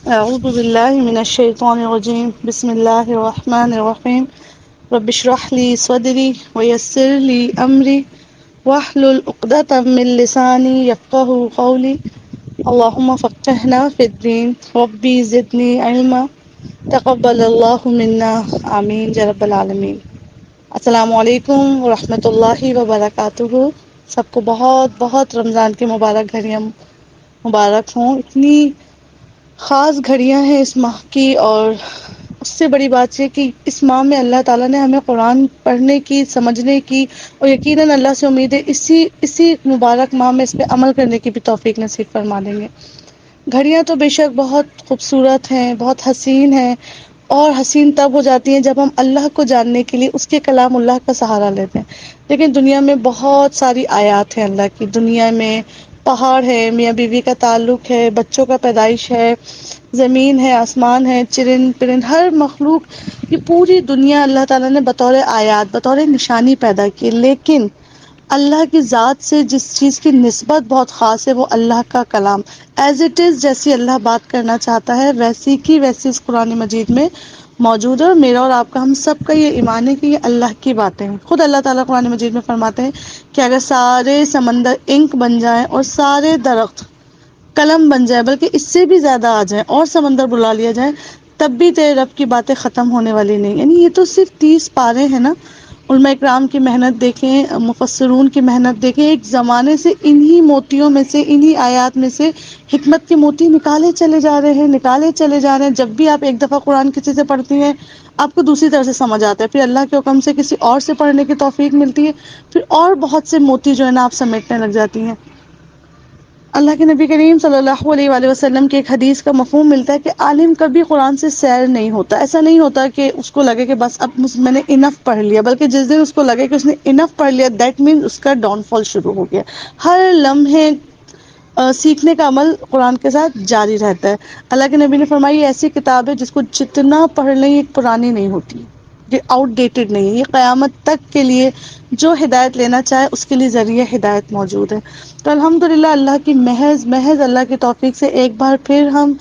أعوذ بالله من الشيطان الرجيم بسم الله الرحمن الرحيم رب اشرح لي صدري ويسر لي أمري واحلل عقدة من لساني يفقهوا قولي اللهم فقهنا في الدين ربي زدني علما تقبل الله منا آمين يا رب العالمين۔ السلام علیکم ورحمۃ اللہ وبرکاتہ۔ سب کو بہت بہت رمضان کی مبارک گھڑیاں مبارک ہوں۔ اتنی خاص گھڑیاں ہیں اس ماہ کی، اور اس سے بڑی بات یہ کہ اس ماہ میں اللہ تعالیٰ نے ہمیں قرآن پڑھنے کی، سمجھنے کی، اور یقیناً اللہ سے امید ہے اسی مبارک ماہ میں اس پہ عمل کرنے کی بھی توفیق نصیب فرما دیں گے۔ گھڑیاں تو بے شک بہت خوبصورت ہیں، بہت حسین ہیں، اور حسین تب ہو جاتی ہیں جب ہم اللہ کو جاننے کے لیے اس کے کلام اللہ کا سہارا لیتے ہیں۔ لیکن دنیا میں بہت ساری آیات ہیں اللہ کی، دنیا میں پہاڑ ہے، میاں بیوی کا تعلق ہے، بچوں کا پیدائش ہے، زمین ہے، آسمان ہے، چرند پرند، ہر مخلوق، یہ پوری دنیا اللہ تعالیٰ نے بطور آیات، بطور نشانی پیدا کی۔ لیکن اللہ کی ذات سے جس چیز کی نسبت بہت خاص ہے وہ اللہ کا کلام، ایز اٹ از، جیسی اللہ بات کرنا چاہتا ہے ویسی کی ویسی اس قرآن مجید میں موجود ہے۔ اور میرا اور آپ کا، ہم سب کا یہ ایمان ہے کہ یہ اللہ کی باتیں ہیں۔ خود اللہ تعالیٰ قرآن مجید میں فرماتے ہیں کہ اگر سارے سمندر انک بن جائیں اور سارے درخت قلم بن جائے، بلکہ اس سے بھی زیادہ آ جائیں، اور سمندر بلا لیا جائے، تب بھی تیرے رب کی باتیں ختم ہونے والی نہیں۔ یعنی یہ تو صرف 30 پارے ہیں نا۔ علماء اکرام کی محنت دیکھیں، مفسرون کی محنت دیکھیں، ایک زمانے سے انہی موتیوں میں سے، انہی آیات میں سے حکمت کے موتی نکالے چلے جا رہے ہیں، نکالے چلے جا رہے ہیں۔ جب بھی آپ ایک دفعہ قرآن کسی سے پڑھتی ہیں، آپ کو دوسری طرح سے سمجھ آتا ہے، پھر اللہ کے حکم سے کسی اور سے پڑھنے کی توفیق ملتی ہے، پھر اور بہت سے موتی جو ہے نا آپ سمیٹنے لگ جاتی ہیں۔ اللہ کے نبی کریم صلی اللہ علیہ وآلہ وسلم کی ایک حدیث کا مفہوم ملتا ہے کہ عالم کبھی قرآن سے سیر نہیں ہوتا۔ ایسا نہیں ہوتا کہ اس کو لگے کہ بس اب میں نے انف پڑھ لیا، بلکہ جس دن اس کو لگے کہ اس نے انف پڑھ لیا، دیٹ مین اس کا ڈاؤن فال شروع ہو گیا۔ ہر لمحے سیکھنے کا عمل قرآن کے ساتھ جاری رہتا ہے۔ اللہ کے نبی نے فرمایا یہ ایسی کتاب ہے جس کو جتنا پڑھ لیں یہ پرانی نہیں ہوتی، یہ آؤٹ ڈیٹڈ نہیں ہے، یہ قیامت تک کے لیے جو ہدایت لینا چاہے اس کے لیے ذریعہ ہدایت موجود ہے۔ تو الحمدللہ اللہ کی محض اللہ کی توفیق سے ایک بار پھر ہم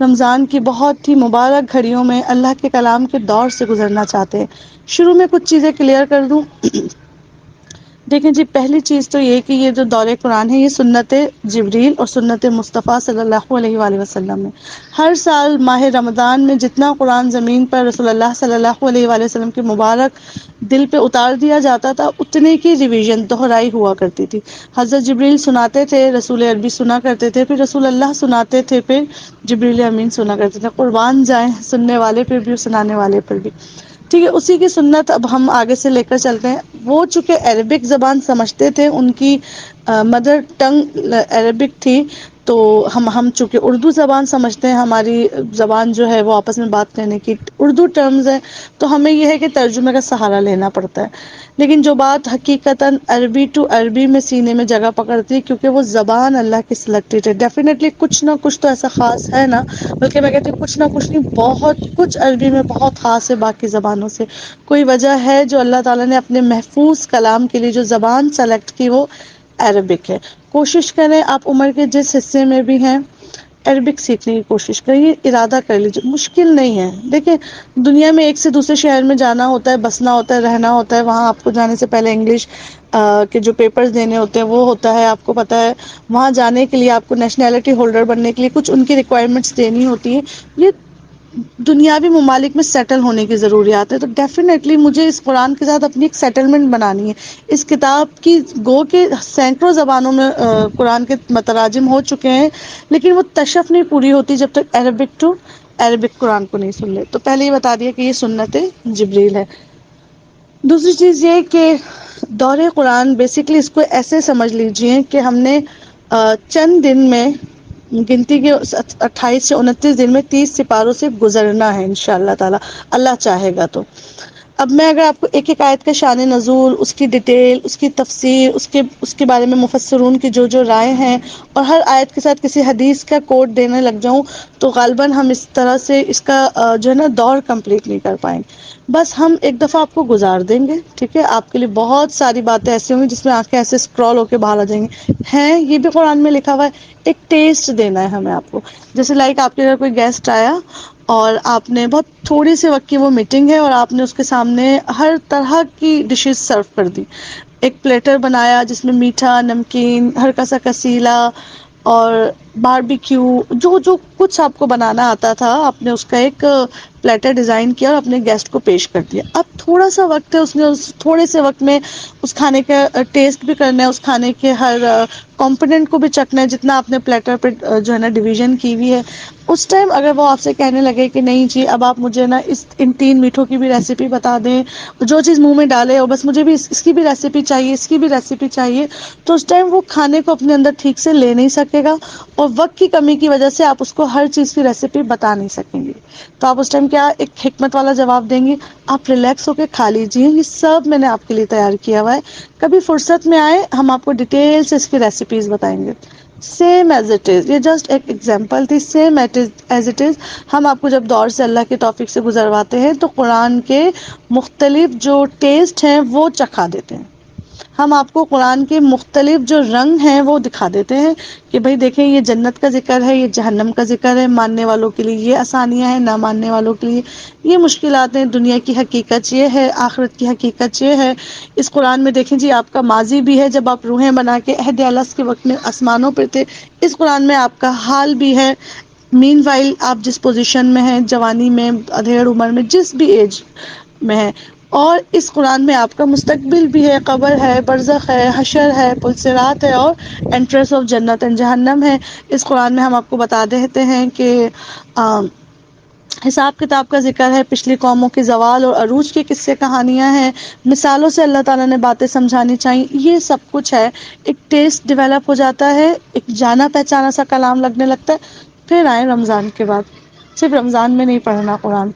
رمضان کی بہت ہی مبارک گھڑیوں میں اللہ کے کلام کے دور سے گزرنا چاہتے ہیں۔ شروع میں کچھ چیزیں کلیئر کر دوں۔ دیکھیں جی، پہلی چیز تو یہ کہ یہ جو دور قرآن ہے یہ سنت جبریل اور سنت مصطفیٰ صلی اللہ علیہ وآلہ وسلم ہے۔ ہر سال ماہ رمضان میں جتنا قرآن زمین پر رسول اللہ صلی اللہ علیہ وآلہ وسلم کے مبارک دل پہ اتار دیا جاتا تھا، اتنے کی ریویژن دہرائی ہوا کرتی تھی۔ حضرت جبریل سناتے تھے، رسول عربی سنا کرتے تھے، پھر رسول اللہ سناتے تھے، پھر جبریل امین سنا کرتے تھے۔ قربان جائیں سننے والے پر بھی اور سنانے والے پر بھی۔ ٹھیک ہے، اسی کی سنت اب ہم آگے سے لے کر چلتے ہیں۔ وہ چونکہ عربک زبان سمجھتے تھے، ان کی مدر ٹنگ عربک تھی، تو ہم چونکہ اردو زبان سمجھتے ہیں، ہماری زبان جو ہے وہ آپس میں بات کرنے کی اردو ٹرمز ہے، تو ہمیں یہ ہے کہ ترجمے کا سہارا لینا پڑتا ہے۔ لیکن جو بات حقیقتاً عربی ٹو عربی میں سینے میں جگہ پکڑتی ہے، کیونکہ وہ زبان اللہ کی سلیکٹڈ ہے، ڈیفینیٹلی کچھ نہ کچھ تو ایسا خاص ہے نا، بلکہ میں کہتی ہوں کچھ نہ کچھ نہیں، بہت کچھ عربی میں بہت خاص ہے باقی زبانوں سے۔ کوئی وجہ ہے جو اللہ تعالیٰ نے اپنے محفوظ کلام کے لیے جو زبان سلیکٹ کی وہ عربک ہے۔ کوشش کریں آپ عمر کے جس حصے میں بھی ہیں عربک سیکھنے کی کوشش کریں، یہ ارادہ کر لیجیے، مشکل نہیں ہے۔ دیکھیں دنیا میں ایک سے دوسرے شہر میں جانا ہوتا ہے، بسنا ہوتا ہے، رہنا ہوتا ہے، وہاں آپ کو جانے سے پہلے انگلش کے جو پیپرز دینے ہوتے ہیں وہ ہوتا ہے، آپ کو پتہ ہے وہاں جانے کے لیے آپ کو نیشنلٹی ہولڈر بننے کے لیے کچھ ان کی ریکوائرمنٹس دینی ہوتی ہیں۔ یہ دنیاوی ممالک میں سیٹل ہونے کی ضروریات ہے، تو ڈیفینیٹلی مجھے اس قرآن کے ساتھ اپنی ایک سیٹلمنٹ بنانی ہے۔ اس کتاب کی گو کے سینکڑوں زبانوں میں قرآن کے متراجم ہو چکے ہیں، لیکن وہ تشف نہیں پوری ہوتی جب تک عربک ٹو عربک قرآن کو نہیں سن لے۔ تو پہلے یہ بتا دیا کہ یہ سنت جبریل ہے۔ دوسری چیز یہ کہ دور قرآن بیسکلی اس کو ایسے سمجھ لیجئے کہ ہم نے چند دن میں، گنتی کے 28 سے 29 دن میں 30 سپاروں سے گزرنا ہے انشاءاللہ تعالی، اللہ چاہے گا تو۔ اب میں اگر آپ کو ایک ایک آیت کا شان نزول، اس کی ڈیٹیل، اس کی تفسیر، اس کے بارے میں مفسرون کی جو رائے ہیں، اور ہر آیت کے ساتھ کسی حدیث کا کوٹ دینے لگ جاؤں تو غالباً ہم اس طرح سے اس کا جو ہے نا دور کمپلیٹ نہیں کر پائیں گے۔ بس ہم ایک دفعہ آپ کو گزار دیں گے، ٹھیک ہے؟ آپ کے لیے بہت ساری باتیں ایسی ہوں گی جس میں آنکھیں ایسے اسکرول ہو کے باہر آ جائیں گی، ہیں یہ بھی قرآن میں لکھا ہوا ہے۔ ایک ٹیسٹ دینا ہے ہمیں آپ کو، جیسے لائک آپ کے گھر کوئی گیسٹ آیا اور آپ نے بہت تھوڑی سی وقت کی وہ میٹنگ ہے اور آپ نے اس کے سامنے ہر طرح کی ڈشز سرو کر دی، ایک پلیٹر بنایا جس میں میٹھا، نمکین، ہلکا سا کسیلا اور باربیکیو، جو کچھ آپ کو بنانا آتا تھا، آپ نے اس کا ایک پلیٹر ڈیزائن کیا اور اپنے گیسٹ کو پیش کر دیا۔ اب تھوڑا سا وقت ہے، اس نے اس تھوڑے سے وقت میں اس کھانے کا ٹیسٹ بھی کرنا ہے، اس کھانے کے ہر کمپوننٹ کو بھی چکھنا ہے جتنا آپ نے پلیٹر پہ جو ہے نا ڈویژن کی ہوئی ہے۔ اس ٹائم اگر وہ آپ سے کہنے لگے کہ نہیں جی اب آپ مجھے نا ان 3 میٹھوں کی بھی ریسیپی بتا دیں، جو چیز منہ میں ڈالے اور بس مجھے بھی اس کی بھی ریسیپی چاہیے، اس کی بھی ریسیپی چاہیے، تو اس ٹائم وہ کھانے کو اپنے اندر ٹھیک سے لے نہیں سکے گا، اور وقت کی کمی کی وجہ سے آپ اس کو ہر چیز کی ریسیپی بتا نہیں سکیں گے۔ تو آپ اس ٹائم کیا ایک حکمت والا جواب دیں گے، آپ ریلیکس ہو کے کھا لیجیے، یہ سب میں نے آپ کے لیے تیار کیا ہوا ہے، کبھی فرصت میں آئے ہم آپ کو ڈیٹیل سے اس کی ریسیپیز بتائیں گے۔ سیم ایز اٹ از، یہ جسٹ ایک ایگزامپل تھی، سیم ایز اٹ از ہم آپ کو جب دور سے اللہ کے توفیق سے گزرواتے ہیں تو قرآن کے مختلف جو ٹیسٹ ہیں وہ چکھا دیتے ہیں، ہم آپ کو قرآن کے مختلف جو رنگ ہیں وہ دکھا دیتے ہیں کہ بھئی دیکھیں یہ جنت کا ذکر ہے، یہ جہنم کا ذکر ہے، ماننے والوں کے لیے یہ آسانیاں ہیں، نہ ماننے والوں کے لیے یہ مشکلات ہیں، دنیا کی حقیقت یہ ہے، آخرت کی حقیقت یہ ہے۔ اس قرآن میں دیکھیں جی آپ کا ماضی بھی ہے جب آپ روحیں بنا کے عہد الست کے وقت میں آسمانوں پہ تھے، اس قرآن میں آپ کا حال بھی ہے، مین وائل آپ جس پوزیشن میں ہیں، جوانی میں، ادھیڑ عمر میں، جس بھی ایج میں ہے، اور اس قرآن میں آپ کا مستقبل بھی ہے، قبر ہے، برزخ ہے، حشر ہے، پلصراط ہے، اور انٹرنس آف جنت اینڈ جہنم ہے۔ اس قرآن میں ہم آپ کو بتا دیتے ہیں کہ حساب کتاب کا ذکر ہے، پچھلی قوموں کے زوال اور عروج کی قصے کہانیاں ہیں، مثالوں سے اللہ تعالیٰ نے باتیں سمجھانی چاہیے، یہ سب کچھ ہے۔ ایک ٹیسٹ ڈیولپ ہو جاتا ہے، ایک جانا پہچانا سا کلام لگنے لگتا ہے۔ پھر آئے رمضان کے بعد، صرف رمضان میں نہیں پڑھنا قرآن،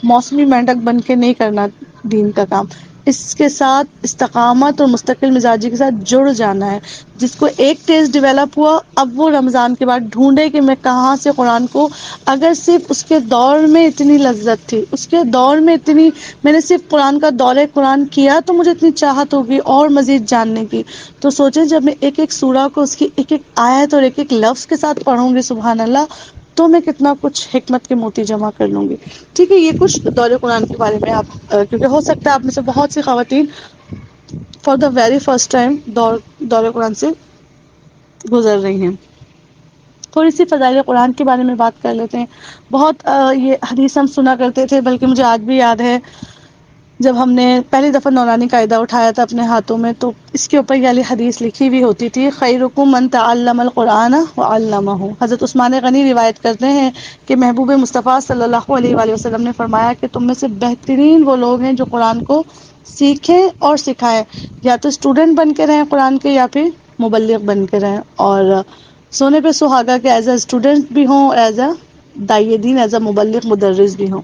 موسمی مینڈک بن کے نہیں کرنا دین کا کام، اس کے ساتھ استقامت اور مستقل مزاجی کے ساتھ جڑ جانا ہے۔ جس کو ایک ٹیسٹ ڈیولپ ہوا، اب وہ رمضان کے بعد ڈھونڈے کہ میں کہاں سے قرآن کو، اگر صرف اس کے دور میں اتنی لذت تھی، اس کے دور میں اتنی، میں نے صرف قرآن کا دورہ قرآن کیا تو مجھے اتنی چاہت ہوگی اور مزید جاننے کی، تو سوچیں جب میں ایک ایک سورہ کو اس کی ایک ایک آیت اور ایک ایک لفظ کے ساتھ پڑھوں گی سبحان اللہ، تو میں کتنا کچھ حکمت کے موتی جمع کر لوں گی۔ ٹھیک ہے، یہ کچھ دور قرآن کے بارے میں آپ کیونکہ ہو سکتا ہے آپ میں سے بہت سی خواتین for the very first time دور قرآن سے گزر رہی ہیں۔ تھوڑی سی فضائل قرآن کے بارے میں بات کر لیتے ہیں۔ بہت یہ حدیث ہم سنا کرتے تھے، بلکہ مجھے آج بھی یاد ہے جب ہم نے پہلی دفعہ نورانی قاعدہ اٹھایا تھا اپنے ہاتھوں میں، تو اس کے اوپر یہ والی حدیث لکھی ہوئی ہوتی تھی، خیرکم من تعلم القرآن وعلمہ۔ حضرت عثمان غنی روایت کرتے ہیں کہ محبوب مصطفیٰ صلی اللہ علیہ وآلہ وسلم نے فرمایا کہ تم میں سے بہترین وہ لوگ ہیں جو قرآن کو سیکھیں اور سکھائیں، یا تو اسٹوڈنٹ بن کے رہیں قرآن کے، یا پھر مبلغ بن کے رہیں، اور سونے پہ سہاگا کے ایز اے اسٹوڈنٹ بھی ہوں، as a داعیہ then, as a مبلغ مدرس بھی ہوں۔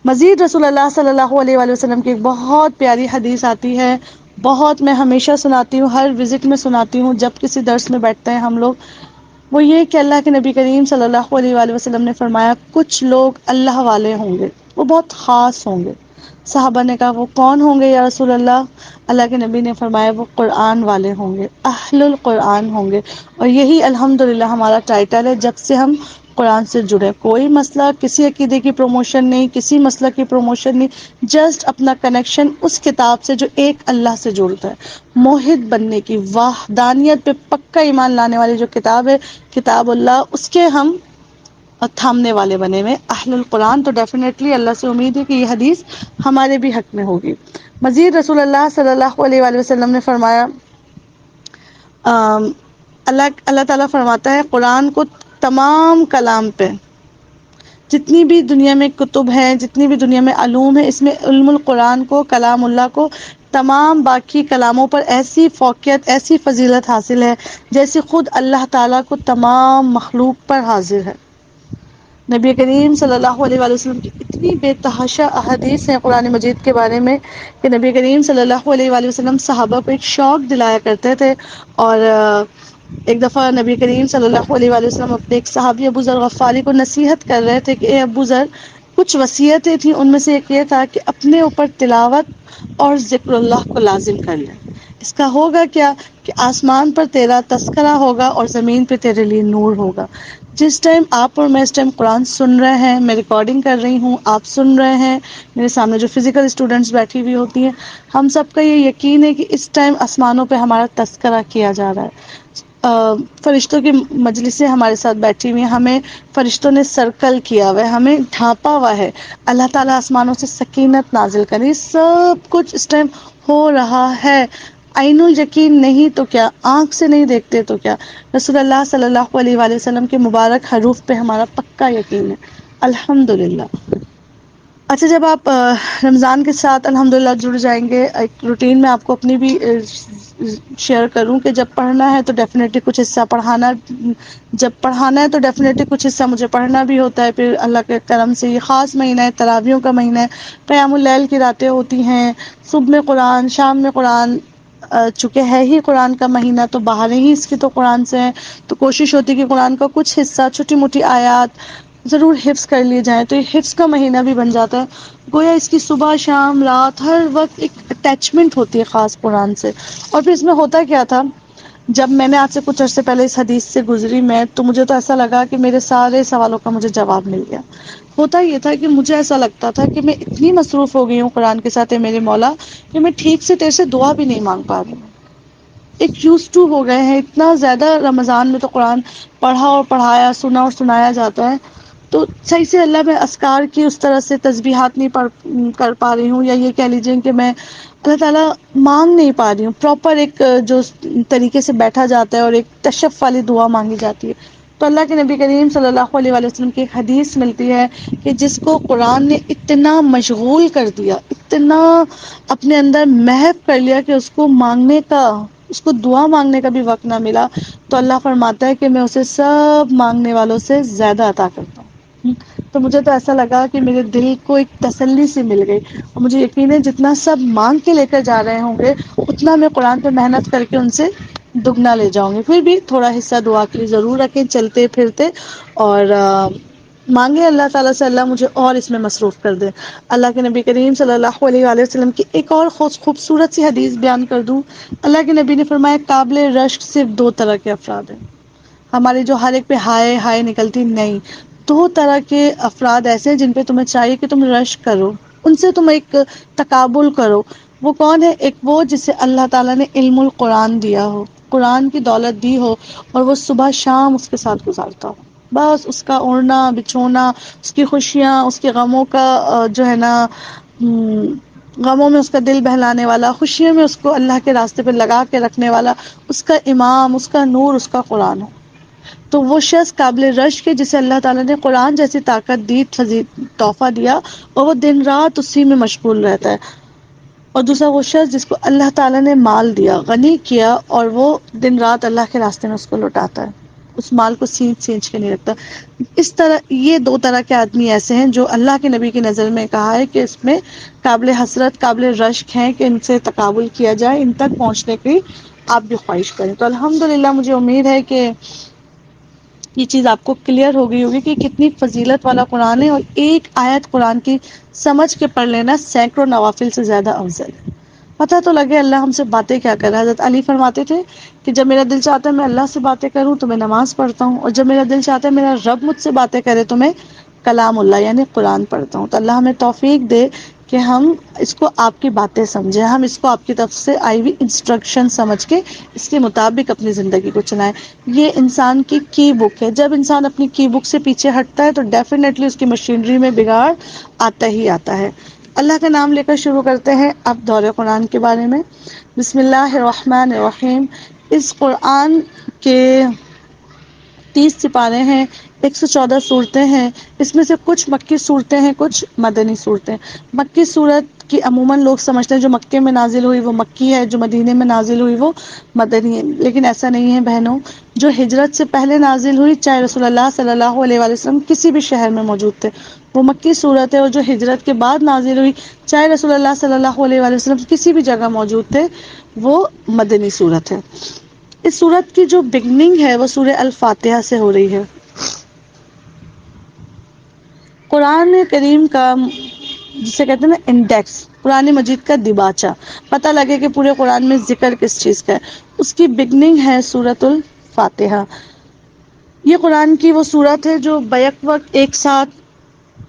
مزید رسول اللہ صلی اللہ علیہ وآلہ وسلم کی ایک بہت پیاری حدیث آتی ہے، بہت میں ہمیشہ سناتی ہوں، ہر وزٹ میں سناتی ہوں، جب کسی درس میں بیٹھتے ہیں ہم لوگ، وہ یہ کہ اللہ کے نبی کریم صلی اللہ علیہ وآلہ وسلم نے فرمایا کچھ لوگ اللہ والے ہوں گے، وہ بہت خاص ہوں گے۔ صحابہ نے کہا وہ کون ہوں گے یا رسول اللہ؟ اللہ کے نبی نے فرمایا وہ قرآن والے ہوں گے، اہل القرآن ہوں گے، اور یہی الحمدللہ ہمارا ٹائٹل ہے جب سے ہم قرآن سے جڑے۔ کوئی مسئلہ، کسی عقیدے کی پروموشن نہیں، کسی مسئلہ کی پروموشن نہیں، جسٹ اپنا کنیکشن اس کتاب سے جو ایک اللہ سے جوڑتا ہے، موحد بننے کی، وحدانیت پہ پکا ایمان لانے والی جو کتاب ہے کتاب اللہ، اس کے ہم تھامنے والے بنے ہوئے اہل القرآن۔ تو ڈیفینیٹلی اللہ سے امید ہے کہ یہ حدیث ہمارے بھی حق میں ہوگی۔ مزید رسول اللہ صلی اللہ علیہ وآلہ وسلم نے فرمایا، اللہ تعالیٰ فرماتا ہے قرآن کو تمام کلام پہ، جتنی بھی دنیا میں کتب ہیں، جتنی بھی دنیا میں علوم ہیں، اس میں علم القرآن کو، کلام اللہ کو تمام باقی کلاموں پر ایسی فوقیت، ایسی فضیلت حاصل ہے جیسے خود اللہ تعالیٰ کو تمام مخلوق پر حاضر ہے۔ نبی کریم صلی اللہ علیہ وآلہ وسلم کی اتنی بے تحاشا احادیث ہیں قرآن مجید کے بارے میں کہ نبی کریم صلی اللہ علیہ وآلہ وسلم صحابہ کو ایک شوق دلایا کرتے تھے. اور ایک دفعہ نبی کریم صلی اللہ علیہ وآلہ وسلم اپنے ایک صحابی ابو ذر غفاری کو نصیحت کر رہے تھے کہ اے ابو ذر، کچھ وصیتیں تھیں، ان میں سے ایک یہ تھا کہ اپنے اوپر تلاوت اور ذکر اللہ کو لازم کر لیں. اس کا ہوگا کیا کہ آسمان پر تیرا تذکرہ ہوگا اور زمین پہ تیرے لیے نور ہوگا. جس ٹائم آپ اور میں اس ٹائم قرآن سن رہے ہیں، میں ریکارڈنگ کر رہی ہوں، آپ سن رہے ہیں، میرے سامنے جو فزیکل اسٹوڈنٹس بیٹھی ہوئی ہوتی ہیں، ہم سب کا یہ یقین ہے کہ اس ٹائم آسمانوں پہ ہمارا تذکرہ کیا جا رہا ہے. فرشتوں کی مجلسیں ہمارے ساتھ بیٹھی ہوئی ہیں، ہمیں فرشتوں نے سرکل کیا ہوا ہے، ہمیں ڈھانپا ہوا ہے. اللہ تعالیٰ آسمانوں سے سکینت نازل کرے. سب کچھ اس ٹائم ہو رہا ہے. عین الیقین نہیں تو کیا، آنکھ سے نہیں دیکھتے تو کیا، رسول اللہ صلی اللہ علیہ وآلہ وسلم کے مبارک حروف پہ ہمارا پکا یقین ہے. الحمدللہ. اچھا، جب آپ رمضان کے ساتھ الحمدللہ جڑ جائیں گے، ایک روٹین میں آپ کو اپنی بھی شیئر کروں کہ جب پڑھنا ہے تو ڈیفینیٹلی کچھ حصہ پڑھانا، جب پڑھانا ہے تو ڈیفینیٹلی کچھ حصہ مجھے پڑھنا بھی ہوتا ہے. پھر اللہ کے کرم سے یہ خاص مہینہ ہے، تراویحوں کا مہینہ ہے، قیام اللیل کی راتیں ہوتی ہیں، صبح میں قرآن، شام میں قرآن. چونکہ ہے ہی قرآن کا مہینہ تو بہاریں ہی اس کی تو قرآن سے ہیں، تو کوشش ہوتی ہے کہ قرآن کا کچھ حصہ، چھوٹی موٹی آیات ضرور حفظ کر لیے جائیں. تو یہ حفظ کا مہینہ بھی بن جاتا ہے. گویا اس کی صبح شام رات ہر وقت ایک اٹیچمنٹ ہوتی ہے خاص قرآن سے. اور پھر اس میں ہوتا کیا تھا، جب میں نے آج سے کچھ عرصے پہلے اس حدیث سے گزری تو مجھے تو ایسا لگا کہ میرے سارے سوالوں کا مجھے جواب مل گیا. ہوتا یہ تھا کہ مجھے ایسا لگتا تھا کہ میں اتنی مصروف ہو گئی ہوں قرآن کے ساتھ، میرے مولا، کہ میں ٹھیک سے تیرے سے دعا بھی نہیں مانگ پا رہی ہوں. ایک یوز ٹو ہو گئے ہیں اتنا زیادہ. رمضان میں تو قرآن پڑھا اور پڑھایا، سنا اور سنایا جاتا ہے، تو صحیح سے اللہ میں اذکار کی اس طرح سے تسبیحات نہیں کر پا رہی ہوں، یا یہ کہہ لیجیے کہ میں اللہ تعالیٰ مانگ نہیں پا رہی ہوں پراپر ایک جو طریقے سے بیٹھا جاتا ہے اور ایک تشف والی دعا مانگی جاتی ہے. تو اللہ کے نبی کریم صلی اللہ علیہ وآلہ وسلم کی ایک حدیث ملتی ہے کہ جس کو قرآن نے اتنا مشغول کر دیا، اتنا اپنے اندر محو کر لیا کہ اس کو مانگنے کا، اس کو دعا مانگنے کا بھی وقت نہ ملا، تو اللہ فرماتا ہے کہ میں اسے سب مانگنے والوں سے زیادہ عطا کرتا ہوں. تو مجھے تو ایسا لگا کہ میرے دل کو ایک تسلی سی مل گئی. اور مجھے یقین ہے جتنا سب مانگ کے لے کر جا رہے ہوں گے، اتنا میں قرآن پہ محنت کر کے ان سے دگنا لے جاؤں گی. پھر بھی تھوڑا حصہ دعا کے لیے ضرور رکھیں چلتے پھرتے، اور مانگے اللہ تعالیٰ سے اللہ مجھے اور اس میں مصروف کر دے. اللہ کے نبی کریم صلی اللہ علیہ وآلہ وسلم کی ایک اور خوبصورت سی حدیث بیان کر دوں. اللہ کے نبی نے فرمایا قابل رشک صرف دو طرح کے افراد ہیں. ہمارے جو ہر ایک پہ ہائے ہائے نکلتی نہیں، دو طرح کے افراد ایسے ہیں جن پہ تمہیں چاہیے کہ تم رشک کرو، ان سے تم ایک تقابل کرو. وہ کون ہے؟ ایک وہ جسے اللہ تعالیٰ نے علم القرآن دیا ہو، قرآن کی دولت دی ہو، اور وہ صبح شام اس کے ساتھ گزارتا ہو. بس اس کا اڑنا بچھونا، اس کی خوشیاں، اس کے غموں کا جو ہے نا، غموں میں اس کا دل بہلانے والا، خوشیوں میں اس کو اللہ کے راستے پہ لگا کے رکھنے والا، اس کا امام، اس کا نور، اس کا قرآن ہو. تو وہ شخص قابل رشک ہے جسے اللہ تعالیٰ نے قرآن جیسی طاقت دی، تحفہ دیا، اور وہ دن رات اسی میں مشغول رہتا ہے. اور دوسرا وہ شخص جس کو اللہ تعالیٰ نے مال دیا، غنی کیا، اور وہ دن رات اللہ کے راستے میں اس کو لوٹاتا ہے، اس مال کو سینچ سینچ کے نہیں رکھتا. اس طرح یہ دو طرح کے آدمی ایسے ہیں جو اللہ کے نبی کی نظر میں کہا ہے کہ اس میں قابل حسرت، قابل رشک ہیں کہ ان سے تقابل کیا جائے، ان تک پہنچنے کی آپ بھی خواہش کریں. تو الحمدللہ مجھے امید ہے کہ یہ چیز آپ کو کلیئر ہو گئی ہوگی کہ کتنی فضیلت والا قرآن ہے، اور ایک آیت قرآن کی سمجھ کے پڑھ لینا سینکڑوں نوافل سے زیادہ افضل ہے. پتہ تو لگے اللہ ہم سے باتیں کیا کر رہا ہے. حضرت علی فرماتے تھے کہ جب میرا دل چاہتا ہے میں اللہ سے باتیں کروں تو میں نماز پڑھتا ہوں، اور جب میرا دل چاہتا ہے میرا رب مجھ سے باتیں کرے تو میں کلام اللہ یعنی قرآن پڑھتا ہوں. تو اللہ ہمیں توفیق دے کہ ہم اس کو آپ کی باتیں سمجھیں، ہم اس کو آپ کی طرف سے آئی ہوئی انسٹرکشن سمجھ کے اس کے مطابق اپنی زندگی کو چلائیں. یہ انسان کی بک ہے. جب انسان اپنی کی بک سے پیچھے ہٹتا ہے تو ڈیفینیٹلی اس کی مشینری میں بگاڑ آتا ہی آتا ہے. اللہ کا نام لے کر شروع کرتے ہیں اب دور قرآن کے بارے میں. بسم اللہ الرحمن الرحیم. اس قرآن کے 30 سپارے ہیں. 114 صورتیں ہیں، اس میں سے کچھ مکی صورتیں ہیں، کچھ مدنی صورتیں۔ مکی صورت کی عموماً لوگ سمجھتے ہیں جو مکے میں نازل ہوئی وہ مکی ہے، جو مدینے میں نازل ہوئی وہ مدنی ہے، لیکن ایسا نہیں ہے بہنوں۔ جو ہجرت سے پہلے نازل ہوئی، چاہے رسول اللہ صلی اللہ علیہ وآلہ وسلم کسی بھی شہر میں موجود تھے، وہ مکی صورت ہے، اور جو ہجرت کے بعد نازل ہوئی، چاہے رسول اللہ صلی اللہ علیہ وآلہ وسلم کسی بھی جگہ موجود تھے، وہ مدنی صورت ہے۔ اس صورت کی جو بگننگ ہے وہ سورہ الفاتحہ سے ہو رہی ہے۔ قرآن کریم کا جسے کہتے ہیں نا انڈیکس، قرآن مجید کا دیباچہ، پتہ لگے کہ پورے قرآن میں ذکر کس چیز کا ہے، اس کی بگننگ ہے سورۃ الفاتحہ۔ یہ قرآن کی وہ سورت ہے جو بیک وقت ایک ساتھ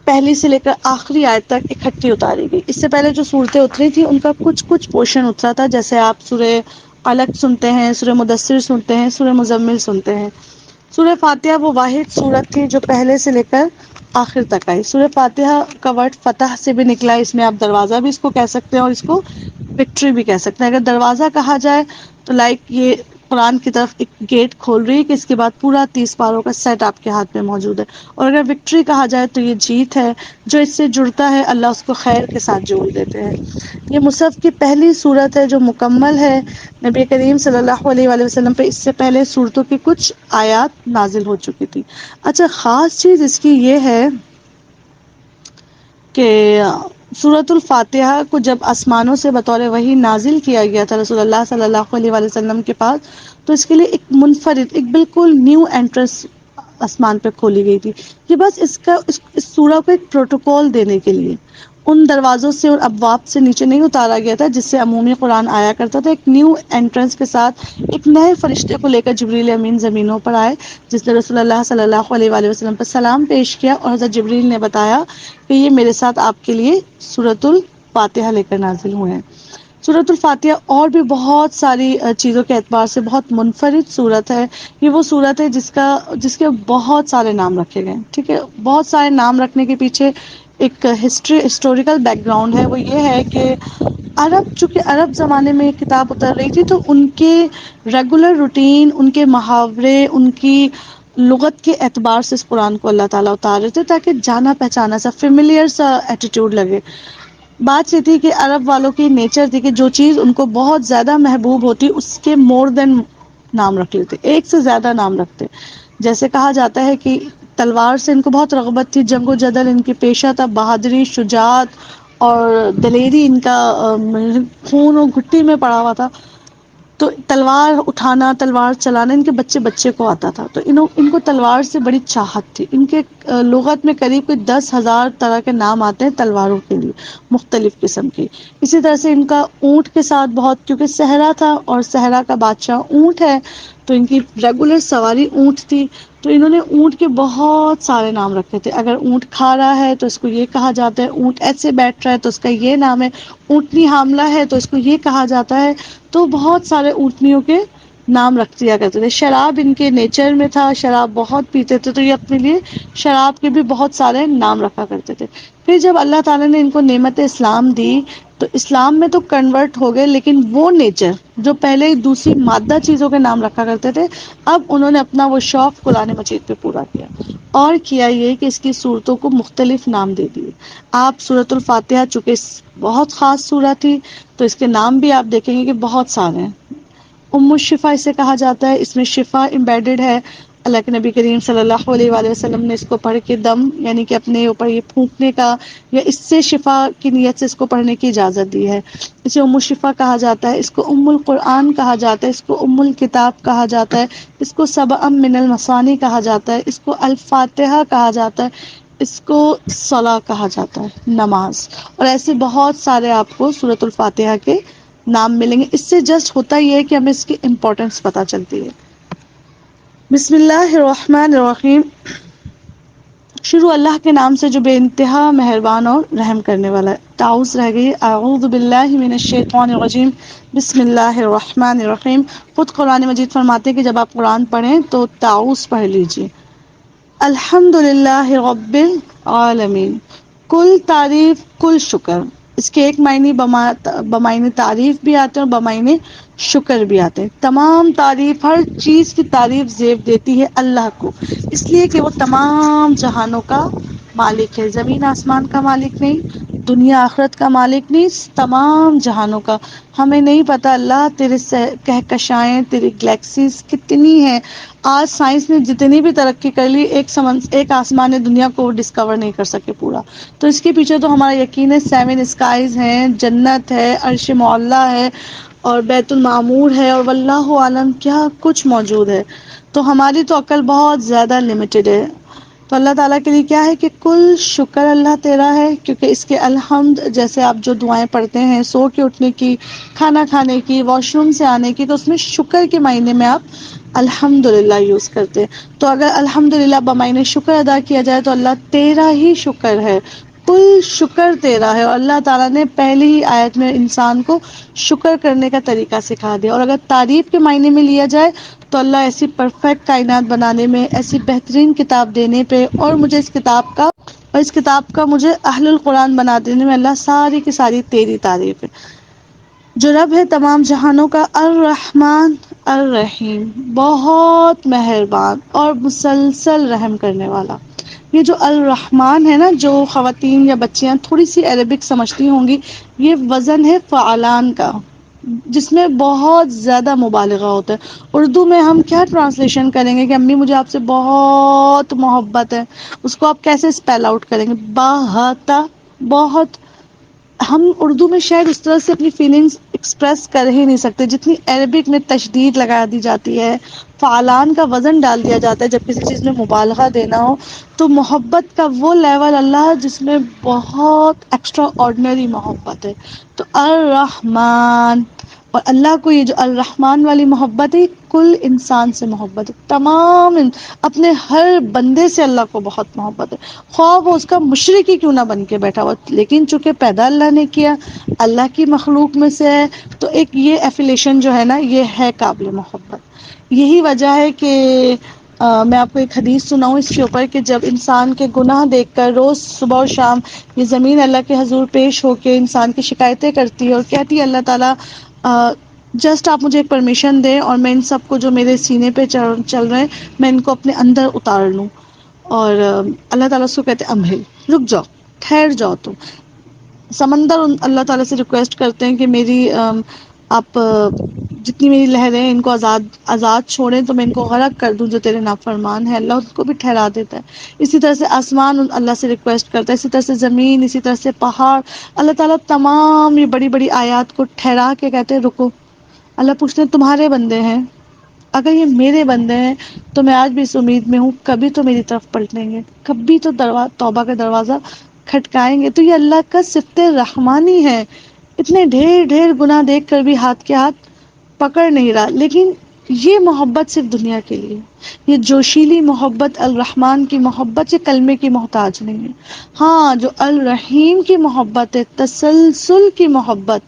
پہلی سے لے کر آخری آیت تک اکٹھی اتاری گئی۔ اس سے پہلے جو صورتیں اتری تھیں ان کا کچھ پورشن اترا تھا، جیسے آپ سورہ علق سنتے ہیں، سورہ مدثر سنتے ہیں، سورہ مزمل سنتے ہیں۔ سورہ فاتحہ وہ واحد سورت تھی جو پہلے سے لے کر آخر تک آئی۔ سورہ فاتحہ کا ورڈ فتح سے بھی نکلا ہے، اس میں آپ دروازہ بھی اس کو کہہ سکتے ہیں اور اس کو وکٹری بھی کہہ سکتے ہیں۔ اگر دروازہ کہا جائے تو لائک یہ قرآن کی طرف ایک گیٹ کھول رہی ہے کہ اس کے بعد پورا 30 پاروں کا سیٹ آپ کے ہاتھ میں موجود ہے، اور اگر وکٹری کہا جائے تو یہ جیت ہے، جو اس سے جڑتا ہے اللہ اس کو خیر کے ساتھ جوڑ دیتے ہیں۔ یہ مصحف کی پہلی سورت ہے جو مکمل ہے۔ نبی کریم صلی اللہ علیہ وآلہ وسلم پہ اس سے پہلے سورتوں کی کچھ آیات نازل ہو چکی تھی۔ اچھا، خاص چیز اس کی یہ ہے کہ سورۃ الفاتحہ کو جب آسمانوں سے بطور وحی نازل کیا گیا تھا رسول اللہ صلی اللہ علیہ وآلہ وسلم کے پاس، تو اس کے لیے ایک منفرد، ایک بالکل نیو انٹرنس آسمان پہ کھولی گئی تھی۔ یہ بس اس سورہ کو ایک پروٹوکول دینے کے لیے ان دروازوں سے اور ابواب سے نیچے نہیں اتارا گیا تھا جس سے عمومی قرآن آیا کرتا تھا۔ ایک نیو انٹرنس کے ساتھ ایک نئے فرشتے کو لے کر جبریل امین زمینوں پر آئے، جس نے رسول اللہ صلی اللہ علیہ وآلہ وسلم پر سلام پیش کیا، اور حضرت جبریل نے بتایا کہ یہ میرے ساتھ آپ کے لیے سورۃ الفاتحہ لے کر نازل ہوئے ہیں۔ سورۃ الفاتحہ اور بھی بہت ساری چیزوں کے اعتبار سے بہت منفرد سورت ہے۔ یہ وہ سورت ہے جس کے بہت سارے نام رکھے گئے ہیں، ٹھیک ہے۔ بہت سارے نام رکھنے کے پیچھے ایک ہسٹوریکل بیک گراؤنڈ ہے، وہ یہ ہے کہ چونکہ عرب زمانے میں یہ کتاب اتر رہی تھی، تو ان کے ریگولر روٹین، ان کے محاورے، ان کی لغت کے اعتبار سے اس قرآن کو اللہ تعالیٰ اتار رہے تھے تاکہ جانا پہچانا سا فیملیئر سا ایٹیٹیوڈ لگے۔ بات یہ تھی کہ عرب والوں کی نیچر تھی کہ جو چیز ان کو بہت زیادہ محبوب ہوتی اس کے مور دین نام رکھ لیتے، ایک سے زیادہ نام رکھتے۔ جیسے کہا جاتا ہے کہ تلوار سے ان کو بہت رغبت تھی، جنگ و جدل ان کی پیشہ تھا، بہادری، شجاعت اور دلیری ان کا خون و گھٹی میں پڑا ہوا تھا، تو تلوار اٹھانا، تلوار چلانا ان کے بچے بچے کو آتا تھا، تو ان کو تلوار سے بڑی چاہت تھی۔ ان کے لغت میں قریب کوئی 10,000 طرح کے نام آتے ہیں تلواروں کے لیے، مختلف قسم کی۔ اسی طرح سے ان کا اونٹ کے ساتھ بہت، کیونکہ صحرا تھا اور صحرا کا بادشاہ اونٹ ہے، تو ان کی ریگولر سواری اونٹ تھی، تو انہوں نے اونٹ کے بہت سارے نام رکھے تھے۔ اگر اونٹ کھا رہا ہے تو اس کو یہ کہا جاتا ہے، اونٹ ایسے بیٹھ رہا ہے تو اس کا یہ نام ہے، اونٹنی حاملہ ہے تو اس کو یہ کہا جاتا ہے۔ تو بہت سارے اونٹنیوں کے نام رکھ دیا کرتے تھے۔ شراب ان کے نیچر میں تھا، شراب بہت پیتے تھے، تو یہ اپنے لیے شراب کے بھی بہت سارے نام رکھا کرتے تھے۔ پھر جب اللہ تعالیٰ نے ان کو نعمت اسلام دی تو اسلام میں تو کنورٹ ہو گئے، لیکن وہ نیچر جو پہلے دوسری مادہ چیزوں کے نام رکھا کرتے تھے، اب انہوں نے اپنا وہ شوق قرآن مجید پہ پورا کیا، اور کیا یہ کہ اس کی صورتوں کو مختلف نام دے دیے۔ آپ سورۃ الفاتحہ چونکہ بہت خاص سورہ تھی تو اس کے نام بھی آپ دیکھیں گے کہ بہت سارے ہیں۔ ام الشفا اسے کہا جاتا ہے، اس میں شفا امبیڈڈ ہے۔ اللہ کے نبی کریم صلی اللہ علیہ وآلہ وسلم نے اس کو پڑھ کے دم یعنی کہ اپنے اوپر یہ پھونکنے کا یا اس سے شفا کی نیت سے اس کو پڑھنے کی اجازت دی ہے۔ اسے ام الشفا کہا جاتا ہے، اس کو ام القرآن کہا جاتا ہے، اس کو ام الکتاب کہا جاتا ہے، اس کو سبع من المثانی کہا جاتا ہے، اس کو الفاتحہ کہا جاتا ہے، اس کو صلاح کہا جاتا ہے، نماز، اور ایسے بہت سارے آپ کو سورۃ الفاتحہ کے نام ملیں گے۔ اس سے جسٹ ہوتا یہ ہے کہ ہمیں اس کی امپورٹنس پتہ چلتی ہے۔ بسم اللہ الرحمن الرحیم، شروع اللہ کے نام سے جو بے انتہا مہربان اور رحم کرنے والا ہے۔ تعوذ رہ گئی، اعوذ باللہ من الشیطان الرجیم، بسم اللہ الرحمن الرحیم۔ خود قرآن مجید فرماتے ہیں کہ جب آپ قرآن پڑھیں تو تعوذ پڑھ لیجئے۔ الحمد للہ رب العالمین، کل تعریف، کل شکر اس کے ایک معنی بمعنی تعریف بھی آتے ہیں اور بمعنی شکر بھی آتے ہیں۔ تمام تعریف، ہر چیز کی تعریف زیب دیتی ہے اللہ کو، اس لیے کہ وہ تمام جہانوں کا مالک ہے، زمین آسمان کا مالک نہیں، دنیا آخرت کا مالک نہیں، تمام جہانوں کا۔ ہمیں نہیں پتا اللہ تیرے کہکشائیں، تیری گلیکسیز کتنی ہیں۔ آج سائنس نے جتنی بھی ترقی کر لی، ایک آسمان دنیا کو ڈسکور نہیں کر سکے پورا، تو اس کے پیچھے تو ہمارا یقین ہے 7 اسکائز ہیں، جنت ہے، عرش معلیٰ ہے، اور بیت المعمور ہے، اور واللہ عالم کیا کچھ موجود ہے۔ تو ہماری تو عقل بہت زیادہ لمیٹڈ ہے۔ تو اللہ تعالیٰ کے لیے کیا ہے کہ کل شکر اللہ تیرا ہے، کیونکہ اس کے الحمد جیسے آپ جو دعائیں پڑھتے ہیں سو کے اٹھنے کی، کھانا کھانے کی، واش روم سے آنے کی، تو اس میں شکر کے معنی میں آپ الحمدللہ یوز کرتے ہیں۔ تو اگر الحمدللہ بمعنی شکر ادا کیا جائے تو اللہ تیرا ہی شکر ہے، کل شکر تیرا ہے۔ اور اللہ تعالیٰ نے پہلی ہی آیت میں انسان کو شکر کرنے کا طریقہ سکھا دیا۔ اور اگر تعریف کے معنی میں لیا جائے تو اللہ ایسی پرفیکٹ کائنات بنانے میں، ایسی بہترین کتاب دینے پہ، اور مجھے اس کتاب کا مجھے اہل القرآن بنا دینے میں اللہ ساری کی ساری تیری تعریف ہے، جو رب ہے تمام جہانوں کا، الرحمن الرحیم، بہت مہربان اور مسلسل رحم کرنے والا۔ یہ جو الرحمن ہے نا، جو خواتین یا بچیاں تھوڑی سی عربک سمجھتی ہوں گی، یہ وزن ہے فعلان کا، جس میں بہت زیادہ مبالغہ ہوتا ہے۔ اردو میں ہم کیا ٹرانسلیشن کریں گے کہ امی مجھے آپ سے بہت محبت ہے، اس کو آپ کیسے اسپیل آؤٹ کریں گے؟ باہتا، بہت۔ ہم اردو میں شاید اس طرح سے اپنی فیلنگز ایکسپریس کر ہی نہیں سکتے جتنی عربک میں تشدید لگا دی جاتی ہے، فعلان کا وزن ڈال دیا جاتا ہے جب کسی چیز میں مبالغہ دینا ہو۔ تو محبت کا وہ لیول اللہ جس میں بہت ایکسٹرا آرڈنری محبت ہے، تو الرحمن۔ اور اللہ کو یہ جو الرحمن والی محبت ہے، کل انسان سے محبت ہے، تمام اپنے ہر بندے سے اللہ کو بہت محبت ہے، خواہ وہ اس کا مشرک ہی کیوں نہ بن کے بیٹھا ہوا، لیکن چونکہ پیدا اللہ نے کیا، اللہ کی مخلوق میں سے ہے، تو ایک یہ ایفیلیشن جو ہے نا، یہ ہے قابل محبت۔ یہی وجہ ہے کہ میں آپ کو ایک حدیث سناؤں اس کے اوپر، کہ جب انسان کے گناہ دیکھ کر روز صبح اور شام یہ زمین اللہ کے حضور پیش ہو کے انسان کی شکایتیں کرتی ہے اور کہتی ہے اللہ تعالیٰ جسٹ آپ مجھے ایک پرمیشن دیں اور میں ان سب کو جو میرے سینے پہ چل رہے ہیں میں ان کو اپنے اندر اتار لوں، اور اللہ تعالیٰ اس کو کہتے ہیں امہل، رک جاؤ، ٹھہر جاؤ تم۔ سمندر اللہ تعالیٰ سے ریکویسٹ کرتے ہیں کہ میری آپ جتنی میری لہریں ہیں ان کو آزاد چھوڑیں تو میں ان کو غرق کر دوں جو تیرے نافرمان ہے، اللہ ان کو بھی ٹھہرا دیتا ہے۔ اسی طرح سے آسمان اللہ سے ریکویسٹ کرتا ہے، اسی طرح سے زمین، اسی طرح سے پہاڑ، اللہ تعالیٰ تمام یہ بڑی بڑی آیات کو ٹھہرا کے کہتے ہیں رکو۔ اللہ پوچھتے ہیں تمہارے بندے ہیں، اگر یہ میرے بندے ہیں تو میں آج بھی اس امید میں ہوں کبھی تو میری طرف پلٹیں گے، کبھی تو توبہ کا دروازہ کھٹکائیں گے۔ تو یہ اللہ کا صفت رحمانی ہے، اتنے ڈھیر ڈھیر گناہ دیکھ کر بھی ہاتھ کے ہاتھ پکڑ نہیں رہا۔ لیکن یہ محبت صرف دنیا کے لیے، یہ جوشیلی محبت، الرحمن کی محبت، یہ کلمے کی محتاج نہیں ہے۔ ہاں جو الرحیم کی محبت ہے، تسلسل کی محبت،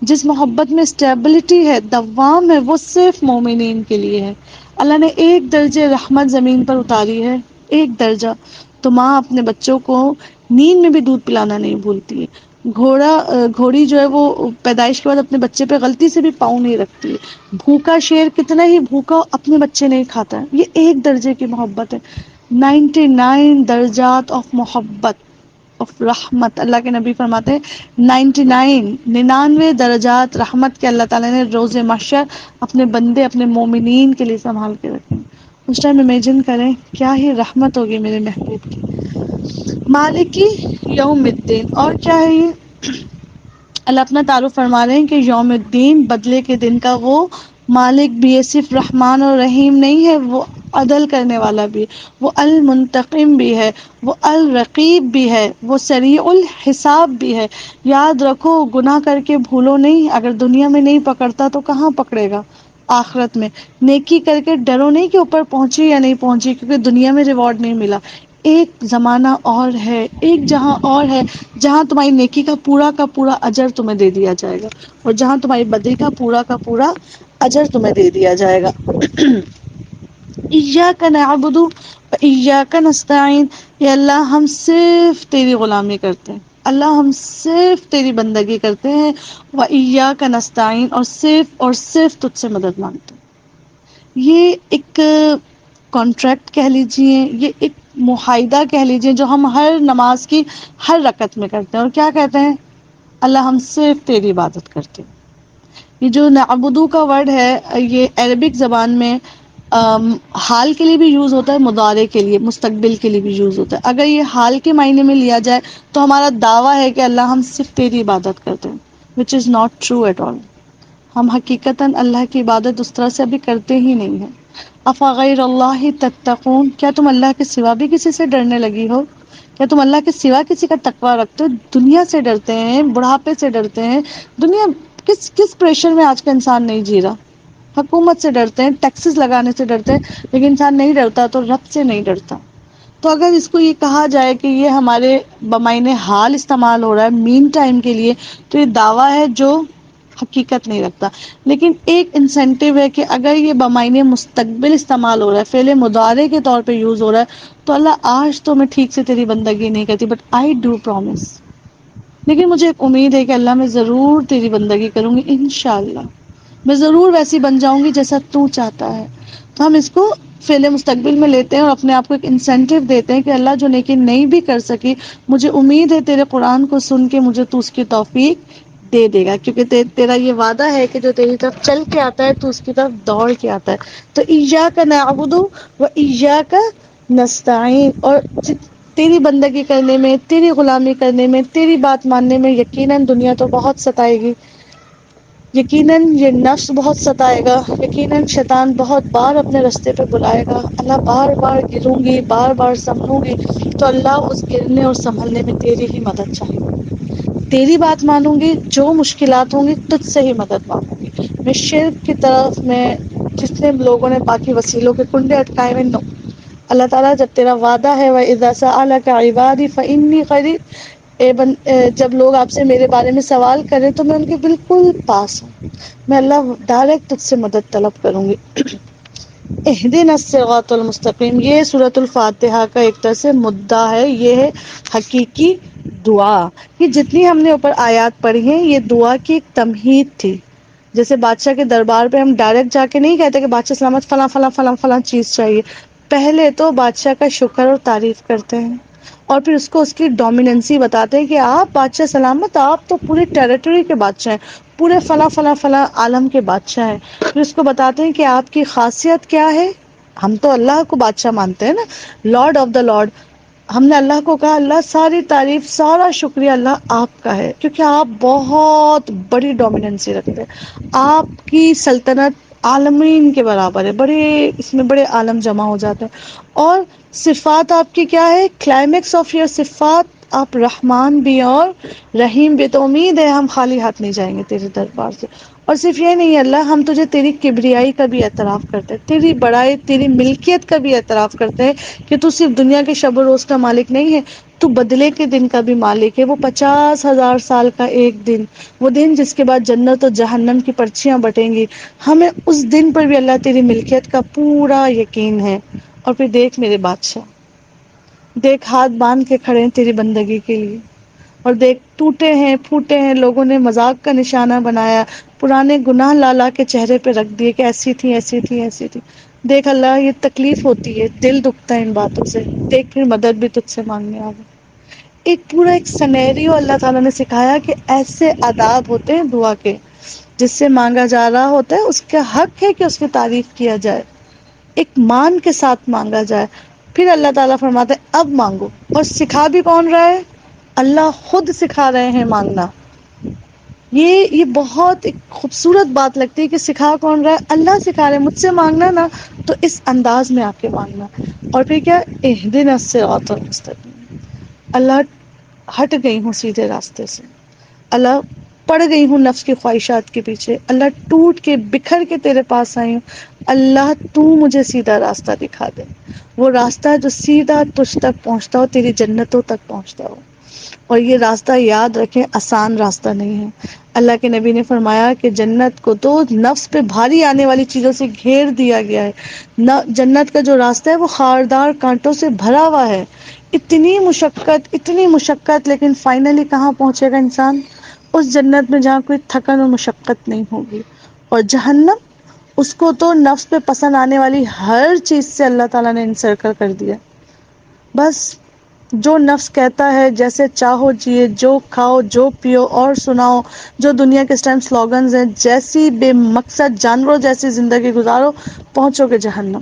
جس محبت میں اسٹیبلٹی ہے، دوام ہے، وہ صرف مومنین کے لیے ہے۔ اللہ نے ایک درجے رحمت زمین پر اتاری ہے، ایک درجہ۔ تو ماں اپنے بچوں کو نیند میں بھی دودھ پلانا نہیں بھولتی ہے، گھوڑی جو ہے وہ پیدائش کے بعد اپنے بچے پہ غلطی سے بھی پاؤں نہیں رکھتی ہے، بھوکا شیر کتنا ہی بھوکا اپنے بچے نہیں کھاتا ہے۔ یہ ایک درجے کی محبت ہے، 99 درجات آف محبت، آف رحمت۔ اللہ کے نبی فرماتے ہیں 99 درجات رحمت کے اللہ تعالیٰ نے روز محشر اپنے بندے، اپنے مومنین کے لیے سنبھال کے رکھیں۔ اس ٹائم امیجن کریں کیا ہی رحمت ہوگی میرے محبوب کی۔ مالکی یوم الدین، اور کیا ہے یہ؟ اللہ اپنا تعارف فرما رہے ہیں کہ یوم الدین، بدلے کے دن کا وہ مالک بھی ہے، صرف رحمان اور رحیم نہیں ہے، وہ عدل کرنے والا بھی ہے، وہ المنتقم بھی ہے، وہ الرقیب بھی ہے، وہ سریع الحساب بھی ہے۔ یاد رکھو، گناہ کر کے بھولو نہیں، اگر دنیا میں نہیں پکڑتا تو کہاں پکڑے گا آخرت میں۔ نیکی کر کے ڈرو نہیں کہ اوپر پہنچی یا نہیں پہنچی، کیونکہ دنیا میں ریوارڈ نہیں ملا۔ ایک زمانہ اور ہے، ایک جہاں اور ہے، جہاں تمہاری نیکی کا پورا اجر تمہیں دے دیا جائے گا، اور جہاں تمہاری بدی کا پورا اجر تمہیں دے دیا جائے گا۔ ایاک نعبد و ایاک نستعین، یا اللہ ہم صرف تیری غلامی کرتے ہیں، اللہ ہم صرف تیری بندگی کرتے ہیں، وَإِيَّاكَ نَسْتَعِينُ، اور صرف تجھ سے مدد مانگتے ہیں۔ یہ ایک کانٹریکٹ کہہ لیجئے، یہ ایک معاہدہ کہہ لیجئے جو ہم ہر نماز کی ہر رکعت میں کرتے ہیں، اور کیا کہتے ہیں؟ اللہ ہم صرف تیری عبادت کرتے ہیں۔ یہ جو نعبدو کا ورڈ ہے، یہ عربک زبان میں حال کے لیے بھی یوز ہوتا ہے، مضارع کے لیے، مستقبل کے لیے بھی یوز ہوتا ہے۔ اگر یہ حال کے معنی میں لیا جائے تو ہمارا دعویٰ ہے کہ اللہ ہم صرف تیری عبادت کرتے ہیں، which is not true at all۔ ہم حقیقتاً اللہ کی عبادت اس طرح سے ابھی کرتے ہی نہیں ہیں۔ افغیر اللہ تتقون، کیا تم اللہ کے سوا بھی کسی سے ڈرنے لگی ہو؟ کیا تم اللہ کے سوا کسی کا تقوی رکھتے ہو؟ دنیا سے ڈرتے ہیں، بڑھاپے سے ڈرتے ہیں۔ دنیا کس پریشر میں آج کا انسان نہیں جی رہا؟ حکومت سے ڈرتے ہیں، ٹیکسز لگانے سے ڈرتے ہیں، لیکن انسان نہیں ڈرتا تو رب سے نہیں ڈرتا۔ تو اگر اس کو یہ کہا جائے کہ یہ ہمارے بمعنی حال استعمال ہو رہا ہے مین ٹائم کے لیے، تو یہ دعویٰ ہے جو حقیقت نہیں رکھتا۔ لیکن ایک انسینٹیو ہے کہ اگر یہ بمعنی مستقبل استعمال ہو رہا ہے، فعل مضارع کے طور پہ یوز ہو رہا ہے، تو اللہ آج تو میں ٹھیک سے تیری بندگی نہیں کرتی، بٹ آئی ڈو پرومس، لیکن مجھے ایک امید ہے کہ اللہ میں ضرور تیری بندگی کروں گی انشاءاللہ، میں ضرور ویسی بن جاؤں گی جیسا تو چاہتا ہے۔ تو ہم اس کو فعل مستقبل میں لیتے ہیں اور اپنے آپ کو ایک انسینٹیو دیتے ہیں کہ اللہ جو نیکی نہیں بھی کر سکی، مجھے امید ہے تیرے قرآن کو سن کے مجھے تو اس کی توفیق دے دے گا، کیونکہ تیرا یہ وعدہ ہے کہ جو تیری طرف چل کے آتا ہے تو اس کی طرف دوڑ کے آتا ہے۔ تو ایاک نعبد و ایاک نستعین، اور تیری بندگی کرنے میں، تیری غلامی کرنے میں، تیری بات ماننے میں یقیناً دنیا تو بہت ستائے گی، یقیناً یہ نفس بہت ستائے گا، یقیناً شیطان بہت بار اپنے رستے پہ بلائے گا، اللہ بار بار گروں گی، بار بار سنبھلوں گی، تو اللہ اس گرنے اور سنبھلنے میں تیری ہی مدد چاہیے گی، تیری بات مانوں گی، جو مشکلات ہوں گی تجھ سے ہی مدد مانگوں گی، میں شرک کی طرف میں جتنے لوگوں نے باقی وسیلوں کے کنڈے اٹکائے ہوئے، نو، اللہ تعالیٰ جب تیرا وعدہ ہے وَإِذَا سَأَلَكَ عِبَادِي فَإِنِّي قَرِيبٌ، جب لوگ آپ سے میرے بارے میں سوال کریں تو میں ان کے بالکل پاس ہوں، میں اللہ ڈائریکٹ تجھ سے مدد طلب کروں گی۔ اہدنا الصراط المستقیم، یہ سورۃ الفاتحہ کا ایک طرح سے مدعا ہے، یہ ہے حقیقی دعا۔ یہ جتنی ہم نے اوپر آیات پڑھی ہیں یہ دعا کی ایک تمہید تھی۔ جیسے بادشاہ کے دربار پہ ہم ڈائریکٹ جا کے نہیں کہتے کہ بادشاہ سلامت فلاں فلاں فلاں فلاں چیز چاہیے، پہلے تو بادشاہ کا شکر اور تعریف کرتے ہیں، اور پھر اس کو اس کی ڈومیننسی بتاتے ہیں کہ آپ بادشاہ سلامت، آپ تو پورے ٹیریٹری کے بادشاہ ہیں، پورے فلاں فلاں فلاں عالم کے بادشاہ ہیں۔ پھر اس کو بتاتے ہیں کہ آپ کی خاصیت کیا ہے۔ ہم تو اللہ کو بادشاہ مانتے ہیں نا، لارڈ آف دا لارڈ، ہم نے اللہ کو کہا اللہ ساری تعریف سارا شکریہ اللہ آپ کا ہے، کیونکہ آپ بہت بڑی ڈومیننسی رکھتے ہیں، آپ کی سلطنت عالمین کے برابر ہے، بڑے اس میں بڑے عالم جمع ہو جاتے ہیں۔ اور صفات آپ کی کیا ہے؟ کلائمیکس آف یور صفات، آپ رحمان بھی اور رحیم بھی، تو امید ہے ہم خالی ہاتھ نہیں جائیں گے تیرے دربار سے۔ اور صرف یہ نہیں اللہ، ہم تجھے تیری کبریائی کا بھی اعتراف کرتے ہیں، تیری بڑائی، تیری ملکیت کا بھی اعتراف کرتے ہیں کہ تو صرف دنیا کے شب و روز کا مالک نہیں ہے، تو بدلے کے دن کا بھی مالک ہے، وہ 50,000 سال کا ایک دن، وہ دن جس کے بعد جنت و جہنم کی پرچیاں بٹیں گی، ہمیں اس دن پر بھی اللہ تیری ملکیت کا پورا یقین ہے۔ اور پھر دیکھ میرے بادشاہ، دیکھ ہاتھ باندھ کے کھڑے ہیں تیری بندگی کے لیے، اور دیکھ ٹوٹے ہیں پھوٹے ہیں، لوگوں نے مذاق کا نشانہ بنایا، پرانے گناہ لا لا کے چہرے پہ رکھ دیے کہ ایسی تھی ایسی تھی ایسی تھی۔ دیکھ اللہ یہ تکلیف ہوتی ہے، دل دکھتا ہے ان باتوں سے، دیکھ پھر مدد بھی تجھ سے مانگنے آ گئی۔ ایک پورا ایک سنیریو اللہ تعالیٰ نے سکھایا کہ ایسے آداب ہوتے ہیں دعا کے، جس سے مانگا جا رہا ہوتا ہے اس کا حق ہے کہ اس کی تعریف کیا جائے، ایک مان کے ساتھ مانگا جائے۔ پھر اللہ تعالیٰ فرماتا ہے اب مانگو، اور سکھا بھی کون رہا ہے؟ اللہ خود سکھا رہے ہیں مانگنا۔ یہ بہت ایک خوبصورت بات لگتی ہے کہ سکھا کون رہا ہے؟ اللہ سکھا رہے ہیں، مجھ سے مانگنا نا تو اس انداز میں آ کے مانگنا۔ اور پھر کیا؟ اہدنا الصراط المستقیم، اللہ ہٹ گئی ہوں سیدھے راستے سے، اللہ پڑ گئی ہوں نفس کی خواہشات کے پیچھے، اللہ ٹوٹ کے بکھر کے تیرے پاس آئی ہوں، اللہ تو مجھے سیدھا راستہ دکھا دے، وہ راستہ جو سیدھا تجھ تک پہنچتا ہو، تیری جنتوں تک پہنچتا ہو۔ اور یہ راستہ یاد رکھیں آسان راستہ نہیں ہے۔ اللہ کے نبی نے فرمایا کہ جنت کو تو نفس پہ بھاری آنے والی چیزوں سے گھیر دیا گیا ہے، جنت کا جو راستہ ہے وہ خاردار کانٹوں سے بھرا ہوا ہے، اتنی مشقت، لیکن فائنلی کہاں پہنچے گا انسان؟ اس جنت میں جہاں کوئی تھکن اور مشقت نہیں ہوگی. اور جہنم، اس کو تو نفس پہ پسند آنے والی ہر چیز سے اللہ تعالیٰ نے انسرکل کر دیا. بس جو نفس کہتا ہے جیسے چاہو جیے، جو کھاؤ، جو پیو اور سناؤ، جو دنیا کے اس ٹائم سلوگنز ہیں، جیسی بے مقصد جانوروں جیسی زندگی گزارو، پہنچو گے جہنم.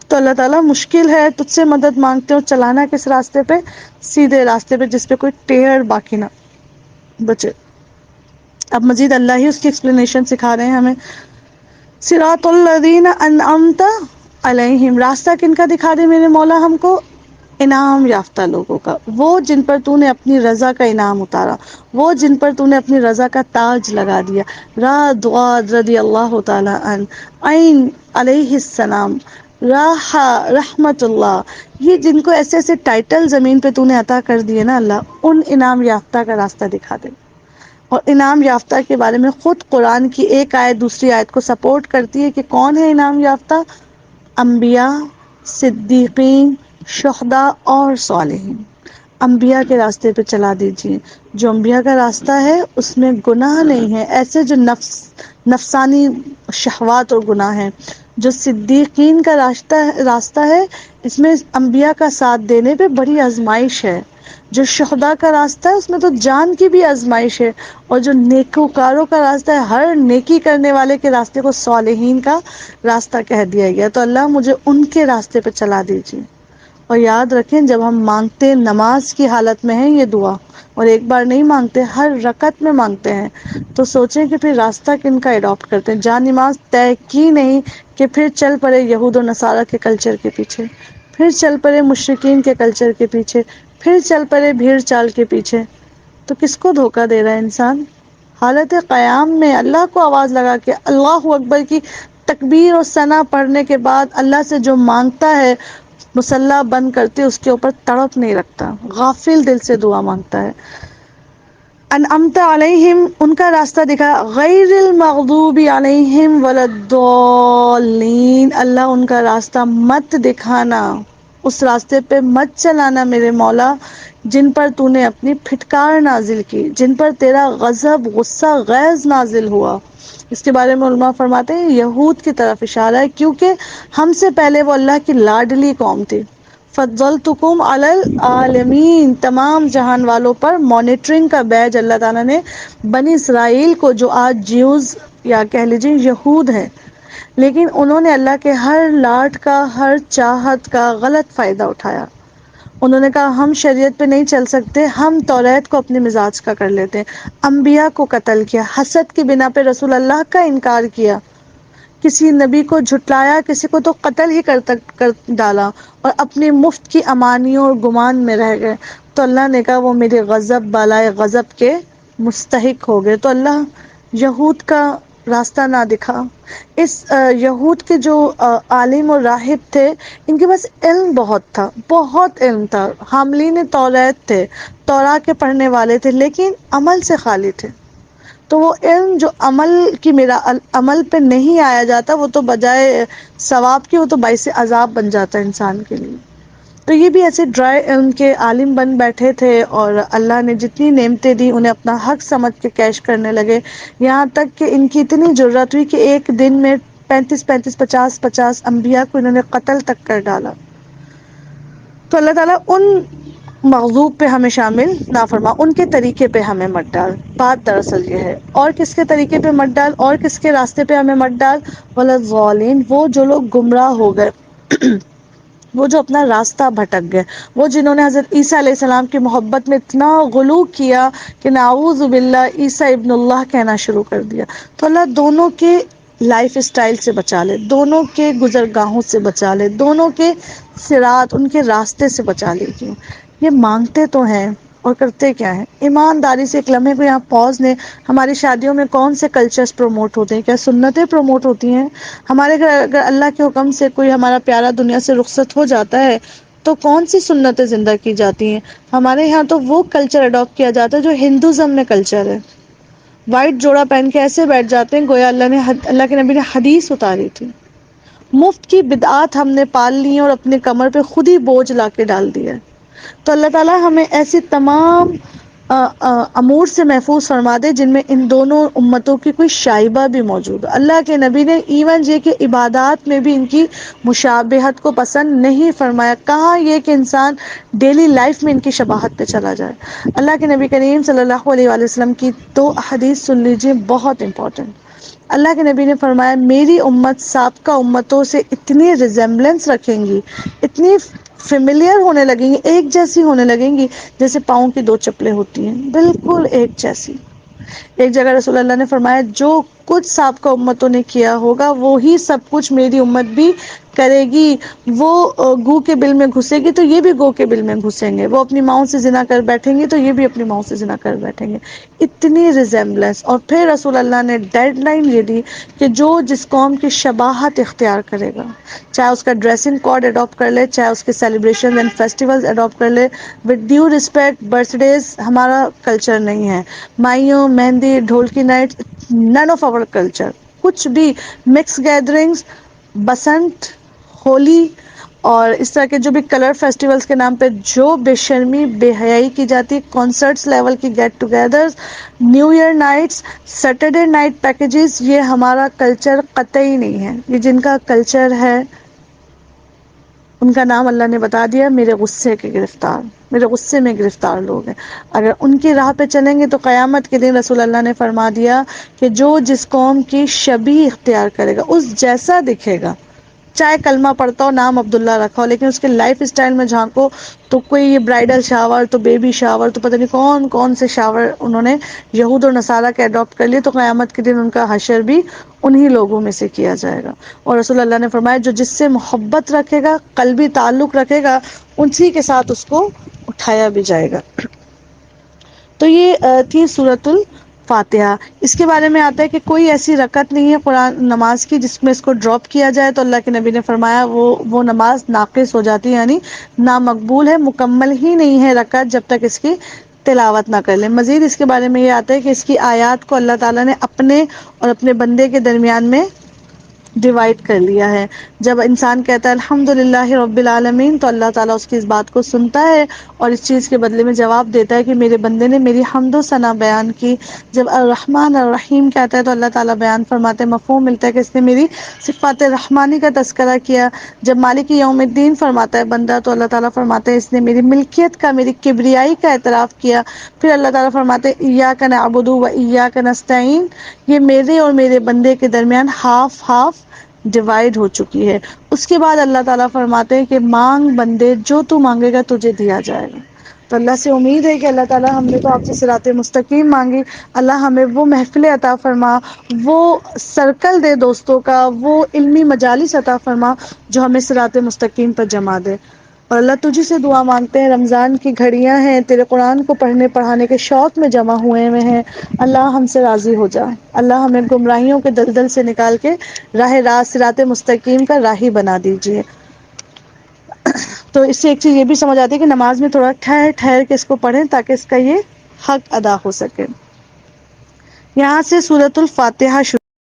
تو اللہ تعالیٰ مشکل ہے، تجھ سے مدد مانگتے ہو، چلانا کس راستے پہ؟ سیدھے راستے پہ، جس پہ کوئی ٹیڑھ باقی نہ بچے. اب مزید اللہ ہی اس کی ایکسپلینیشن سکھا رہے ہیں ہمیں. صراط الذین انعمت علیہم، راستہ کن کا دکھا دے میرے مولا ہم کو؟ انعام یافتہ لوگوں کا، وہ جن پر تو نے اپنی رضا کا انعام اتارا، وہ جن پر تو نے اپنی رضا کا تاج لگا دیا. راد رضی اللہ تعالی عنہ، عین علیہ السلام، راحہ رحمت اللہ، یہ جن کو ایسے ایسے ٹائٹل زمین پہ تو نے عطا کر دیے نا اللہ، ان انعام یافتہ کا راستہ دکھا دے. اور انعام یافتہ کے بارے میں خود قرآن کی ایک آیت دوسری آیت کو سپورٹ کرتی ہے کہ کون ہے انعام یافتہ؟ انبیاء، صدیقین، شہداء اور صالحین. انبیاء کے راستے پہ چلا دیجیے. جو انبیاء کا راستہ ہے اس میں گناہ نہیں ہے، ایسے جو نفسانی شہوات اور گناہ ہیں. جو صدیقین کا راستہ ہے، اس میں انبیاء کا ساتھ دینے پہ بڑی آزمائش ہے. جو شہداء کا راستہ ہے اس میں تو جان کی بھی آزمائش ہے. اور جو نیکوکاروں کا راستہ ہے، ہر نیکی کرنے والے کے راستے کو صالحین کا راستہ کہہ دیا گیا. تو اللہ مجھے ان کے راستے پہ چلا دیجیے. اور یاد رکھیں جب ہم مانگتے نماز کی حالت میں ہے یہ دعا، اور ایک بار نہیں مانگتے، ہر رکعت میں مانگتے ہیں، تو سوچیں کہ پھر راستہ کن کا اڈاپٹ کرتے ہیں. جہاں نماز طے کی نہیں کہ پھر چل پڑے یہود و نصارہ کے کلچر کے پیچھے، پھر چل پڑے مشرکین کے کلچر کے پیچھے، پھر چل پڑے بھیڑ چال کے پیچھے. تو کس کو دھوکہ دے رہا ہے انسان؟ حالت قیام میں اللہ کو آواز لگا کے اللہ اکبر کی تکبیر اور ثنا پڑھنے کے بعد اللہ سے جو مانگتا ہے، مسلح بند کرتے اس کے اوپر تڑپ نہیں رکھتا، غافل دل سے دعا مانگتا ہے. انعمت علیہم، ان کا راستہ دکھا، غیر المغضوب علیہم ولا الضالین، اللہ ان کا راستہ مت دکھانا، اس راستے پہ مت چلانا میرے مولا جن پر تو نے اپنی پھٹکار نازل کی، جن پر تیرا غضب، غصہ، غیظ نازل ہوا. اس کے بارے میں علماء فرماتے ہیں یہود کی طرف اشارہ ہے، کیونکہ ہم سے پہلے وہ اللہ کی لاڈلی قوم تھی. فضلتکم علی العالمین، تمام جہان والوں پر مانیٹرنگ کا بیج اللہ تعالیٰ نے بنی اسرائیل کو، جو آج جیوز یا کہہ لیجیے یہود ہیں، لیکن انہوں نے اللہ کے ہر لاٹ کا، ہر چاہت کا غلط فائدہ اٹھایا. انہوں نے کہا ہم شریعت پہ نہیں چل سکتے، ہم توریت کو اپنے مزاج کا کر لیتے ہیں. انبیاء کو قتل کیا، حسد کی بنا پہ رسول اللہ کا انکار کیا، کسی نبی کو جھٹلایا، کسی کو تو قتل ہی کر ڈالا، اور اپنی مفت کی امانیوں اور گمان میں رہ گئے. تو اللہ نے کہا وہ میرے غضب بالائے غضب کے مستحق ہو گئے. تو اللہ یہود کا راستہ نہ دکھا. اس یہود کے جو عالم اور راہب تھے، ان کے پاس علم بہت تھا، بہت علم تھا، حاملین توریت تھے، تورات کے پڑھنے والے تھے، لیکن عمل سے خالی تھے. تو وہ علم جو عمل کی میرا عمل پہ نہیں آیا جاتا، وہ تو بجائے ثواب کی وہ تو باعث عذاب بن جاتا ہے انسان کے لیے. تو یہ بھی ایسے ڈرائی علم کے عالم بن بیٹھے تھے، اور اللہ نے جتنی نعمتیں دی انہیں اپنا حق سمجھ کے کیش کرنے لگے. یہاں تک کہ ان کی اتنی ضرورت ہوئی کہ ایک دن میں 35 50 انبیاء کو انہوں نے قتل تک کر ڈالا. تو اللہ تعالیٰ ان مغضوب پہ ہمیں شامل نہ فرما، ان کے طریقے پہ ہمیں مت ڈال. بات دراصل یہ ہے، اور کس کے طریقے پہ مت ڈال، اور کس کے راستے پہ ہمیں مت ڈال؟ ولا الضالین، وہ جو لوگ گمراہ ہو گئے، وہ جو اپنا راستہ بھٹک گئے، وہ جنہوں نے حضرت عیسیٰ علیہ السلام کی محبت میں اتنا غلو کیا کہ نعوذ باللہ عیسیٰ ابن اللہ کہنا شروع کر دیا. تو اللہ دونوں کے لائف اسٹائل سے بچا لے، دونوں کے گزرگاہوں سے بچا لے، دونوں کے صراط، ان کے راستے سے بچا لیجیے. یہ مانگتے تو ہیں اور کرتے کیا ہیں؟ ایمانداری سے ایک لمحے کو یہاں پوز لیں. ہماری شادیوں میں کون سے کلچرز پروموٹ ہوتے ہیں؟ کیا سنتیں پروموٹ ہوتی ہیں؟ ہمارے گھر اگر اللہ کے حکم سے کوئی ہمارا پیارا دنیا سے رخصت ہو جاتا ہے تو کون سی سنتیں زندہ کی جاتی ہیں؟ ہمارے یہاں تو وہ کلچر اڈاپٹ کیا جاتا ہے جو ہندوازم میں کلچر ہے. وائٹ جوڑا پہن کے ایسے بیٹھ جاتے ہیں گویا اللہ کے نبی نے حدیث اتاری تھی. مفت کی بدعات ہم نے پال لی ہیں اور اپنے کمر پہ خود ہی بوجھ لا کے ڈال دیا ہے۔ تو اللہ تعالیٰ ہمیں ایسی تمام امور سے محفوظ فرما دے جن میں ان دونوں امتوں کی کوئی شائبہ بھی موجود ہے۔ اللہ کے نبی نے ایون یہ کہ عبادات میں بھی ان کی مشابہت کو پسند نہیں فرمایا، کہاں یہ کہ انسان ڈیلی لائف میں ان کی شباہت پہ چلا جائے۔ اللہ کے نبی کریم صلی اللہ علیہ وآلہ وسلم کی دو حدیث سن لیجئے، بہت امپورٹنٹ۔ اللہ کے نبی نے فرمایا میری امت سابقہ امتوں سے اتنی ریزمبلنس رکھیں گی، اتنی فیملیئر ہونے لگیں گی، ایک جیسی ہونے لگیں گی جیسے پاؤں کی دو چپلیں ہوتی ہیں، بالکل ایک جیسی۔ ایک جگہ رسول اللہ نے فرمایا جو کچھ سابقہ امتوں نے کیا ہوگا وہی سب کچھ میری امت بھی کرے گی۔ وہ گو کے بل میں گھسے گی تو یہ بھی گو کے بل میں گھسیں گے، وہ اپنی ماؤں سے زنا کر بیٹھیں گے تو یہ بھی اپنی ماؤں سے زنا کر بیٹھیں گے، اتنی ریزمبلنس۔ اور پھر رسول اللہ نے ڈیڈ لائن یہ دی کہ جو جس قوم کی شباہت اختیار کرے گا، چاہے اس کا ڈریسنگ کوڈ اڈاپٹ کر لے، چاہے اس کے سیلیبریشن اینڈ فیسٹیولز اڈاپٹ کر لے، with due respect birthdays ہمارا کلچر نہیں ہے، مائیوں، مہندی، ڈھول کی night, none of our culture, کچھ بھی مکس گیدرنگز، بسنت، ہولی اور اس طرح کے جو بھی کلر فیسٹیولز کے نام پہ جو بے شرمی بے حیائی کی جاتی، کانسرٹس لیول کی get togethers, new year nights, Saturday night packages, یہ ہمارا کلچر قطعی نہیں ہے۔ یہ جن کا کلچر ہے ان کا نام اللہ نے بتا دیا میرے غصے کے گرفتار، میرے غصے میں گرفتار لوگ ہیں۔ اگر ان کی راہ پہ چلیں گے تو قیامت کے دن رسول اللہ نے فرما دیا کہ جو جس قوم کی شبیہ اختیار کرے گا، اس جیسا دکھے گا، چاہے کلمہ پڑھتا ہو، نام عبداللہ رکھا ہو، لیکن اس کے لائف اسٹائل میں جھانکو تو کوئی یہ برائیڈل شاور، تو بیبی شاور، تو پتہ نہیں کون کون سے شاور انہوں نے یہود اور نصارہ کے اڈاپٹ کر لیے، تو قیامت کے دن ان کا حشر بھی انہی لوگوں میں سے کیا جائے گا۔ اور رسول اللہ نے فرمایا جو جس سے محبت رکھے گا، قلبی تعلق رکھے گا، اسی کے ساتھ اس کو اٹھایا بھی جائے گا۔ تو یہ تھی سورۃ الفاتحہ۔ اس کے بارے میں آتا ہے کہ کوئی ایسی رکعت نہیں ہے قرآن نماز کی جس میں اس کو ڈراپ کیا جائے تو اللہ کے نبی نے فرمایا وہ نماز ناقص ہو جاتی ہے، یعنی نامقبول ہے، مکمل ہی نہیں ہے رکعت جب تک اس کی تلاوت نہ کر لیں۔ مزید اس کے بارے میں یہ آتا ہے کہ اس کی آیات کو اللہ تعالیٰ نے اپنے اور اپنے بندے کے درمیان میں ڈیوائڈ کر لیا ہے۔ جب انسان کہتا ہے الحمدللہ رب العالمین تو اللہ تعالیٰ اس کی اس بات کو سنتا ہے اور اس چیز کے بدلے میں جواب دیتا ہے کہ میرے بندے نے میری حمد و ثنا بیان کی۔ جب الرحمن الرحیم کہتا ہے تو اللہ تعالیٰ بیان فرماتے ہیں، مفہوم ملتا ہے کہ اس نے میری صفات رحمانی کا تذکرہ کیا۔ جب مالک یوم الدین فرماتا ہے بندہ تو اللہ تعالیٰ فرماتے ہیں اس نے میری ملکیت کا، میری کبریائی کا اعتراف کیا۔ پھر اللہ تعالیٰ فرماتے ہیں ایاک نعبد و ایاک نستعین، یہ میرے اور میرے بندے کے درمیان ہاف ہاف ڈیوائڈ ہو چکی ہے۔ اس کے بعد اللہ تعالیٰ فرماتے ہیں کہ مانگ بندے، جو تو مانگے گا تجھے دیا جائے گا۔ تو اللہ سے امید ہے کہ اللہ تعالیٰ، ہم نے تو آپ سے صراط مستقیم مانگی، اللہ ہمیں وہ محفل عطا فرما، وہ سرکل دے دوستوں کا، وہ علمی مجالس عطا فرما جو ہمیں صراط مستقیم پر جما دے۔ اور اللہ تجھ سے دعا مانگتے ہیں، رمضان کی گھڑیاں ہیں، تیرے قرآن کو پڑھنے پڑھانے کے شوق میں جمع ہوئے ہیں، اللہ ہم سے راضی ہو جا، اللہ ہمیں گمراہیوں کے دلدل سے نکال کے راہ راست صراط مستقیم کا راہی بنا دیجیے۔ تو اس سے ایک چیز یہ بھی سمجھ آتی ہے کہ نماز میں تھوڑا ٹھہر ٹھہر کے اس کو پڑھیں تاکہ اس کا یہ حق ادا ہو سکے۔ یہاں سے سورۃ الفاتحہ شروع